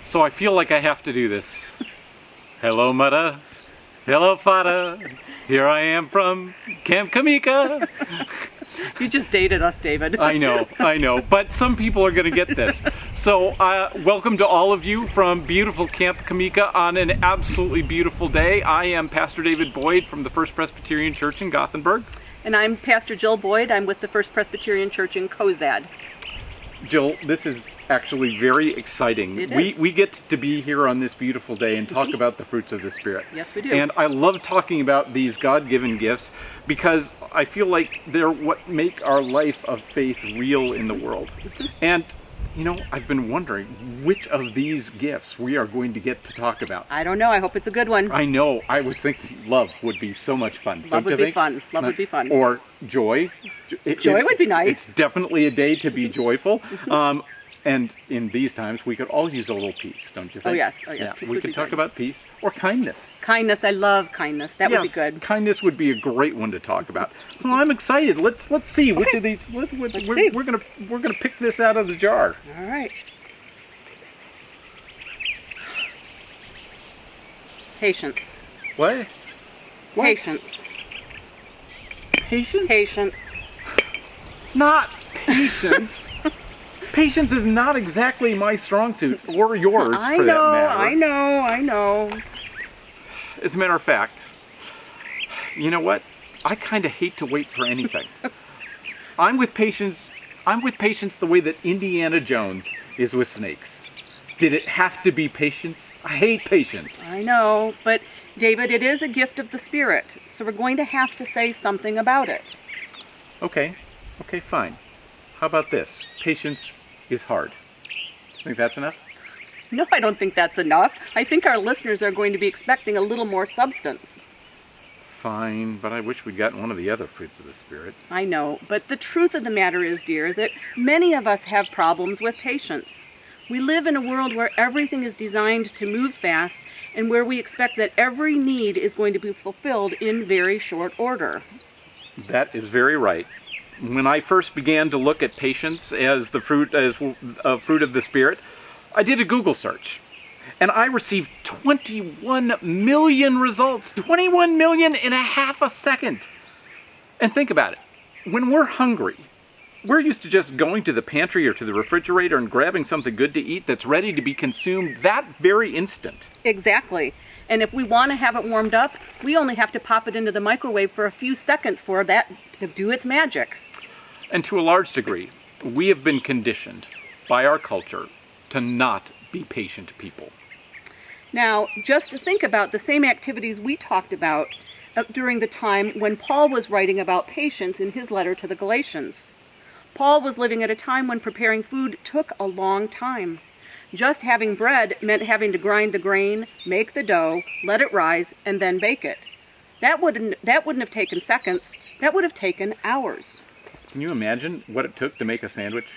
So I feel like I have to do this. Hello, Mudda. Hello, Fada. Here I am from Camp Comeca. You just dated us, David. I know. But some people are going to get this. So welcome to all of you from beautiful Camp Comeca on an absolutely beautiful day. I am Pastor David Boyd from the First Presbyterian Church in Gothenburg. And I'm Pastor Jill Boyd. I'm with the First Presbyterian Church in Cozad. Jill, this is actually very exciting. It is. We get to be here on this beautiful day and talk about the fruits of the Spirit. Yes, we do. And I love talking about these God-given gifts because I feel like they're what make our life of faith real in the world. And, you know, I've been wondering which of these gifts we are going to get to talk about. I don't know. I hope it's a good one. I know. I was thinking love would be so much fun. Love would be fun. Love would be fun. Or joy. Joy would be nice. It's definitely a day to be joyful. And in these times, we could all use a little peace, don't you think? Oh, yes. Yeah, Peace we would could be talk good. about peace or kindness. Kindness. I love kindness. That would be good. Kindness would be a great one to talk about. So I'm excited. Let's see which of these. We're gonna pick this out of the jar. All right. Patience. What? Patience. Patience? Patience. Not patience. Patience is not exactly my strong suit, or yours for that matter. I know. As a matter of fact, you know what? I kind of hate to wait for anything. I'm with patience the way that Indiana Jones is with snakes. Did it have to be patience? I hate patience. I know, but David, it is a gift of the Spirit, so we're going to have to say something about it. Okay, fine. How about this? Patience is hard. Think that's enough? No, I don't think that's enough. I think our listeners are going to be expecting a little more substance. Fine, but I wish we'd gotten one of the other fruits of the Spirit. I know, but the truth of the matter is, dear, that many of us have problems with patience. We live in a world where everything is designed to move fast and where we expect that every need is going to be fulfilled in very short order. That is very right. When I first began to look at patience as a fruit of the Spirit, I did a Google search, and I received 21 million results. 21 million in a half a second. And think about it. When we're hungry, we're used to just going to the pantry or to the refrigerator and grabbing something good to eat that's ready to be consumed that very instant. Exactly. And if we want to have it warmed up, we only have to pop it into the microwave for a few seconds for that to do its magic. And to a large degree, we have been conditioned by our culture to not be patient people. Now, just to think about the same activities we talked about during the time when Paul was writing about patience in his letter to the Galatians. Paul was living at a time when preparing food took a long time. Just having bread meant having to grind the grain, make the dough, let it rise, and then bake it. That wouldn't have taken seconds. That would have taken hours. Can you imagine what it took to make a sandwich?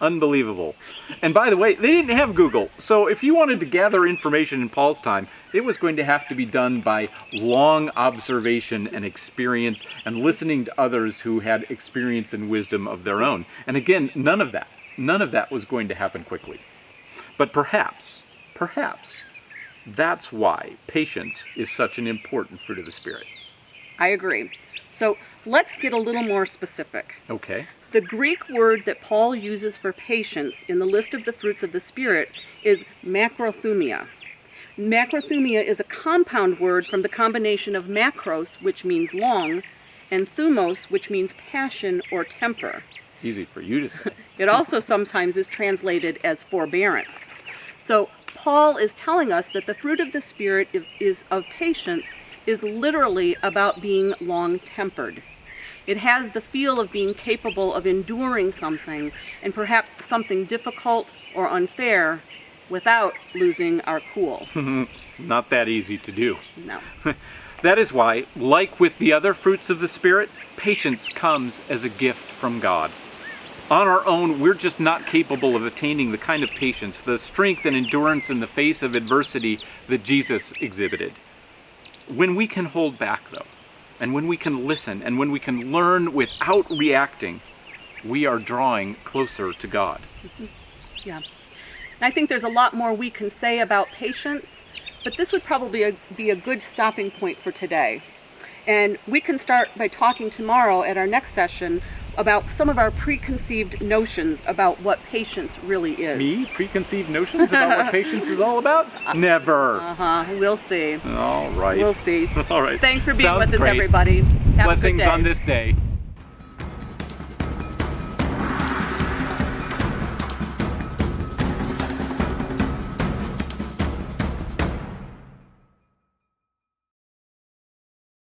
Unbelievable. And by the way, they didn't have Google, so if you wanted to gather information in Paul's time, it was going to have to be done by long observation and experience and listening to others who had experience and wisdom of their own. And again, none of that was going to happen quickly. But perhaps, that's why patience is such an important fruit of the Spirit. I agree. So let's get a little more specific. Okay. The Greek word that Paul uses for patience in the list of the fruits of the Spirit is macrothumia. Macrothumia is a compound word from the combination of macros, which means long, and thumos, which means passion or temper. Easy for you to say. It also sometimes is translated as forbearance. So Paul is telling us that the fruit of the Spirit of patience is literally about being long-tempered. It has the feel of being capable of enduring something, and perhaps something difficult or unfair, without losing our cool. Not that easy to do. No. That is why, like with the other fruits of the Spirit, patience comes as a gift from God. On our own, we're just not capable of attaining the kind of patience, the strength and endurance in the face of adversity that Jesus exhibited. When we can hold back, though, and when we can listen, and when we can learn without reacting, we are drawing closer to God. Yeah. And I think there's a lot more we can say about patience, but this would probably be a good stopping point for today. And we can start by talking tomorrow at our next session about some of our preconceived notions about what patience really is. Me? Preconceived notions about what patience is all about? Never. We'll see. All right. We'll see. All right. Thanks for being Sounds with us, great. everybody. Have a good Blessings day. on this day.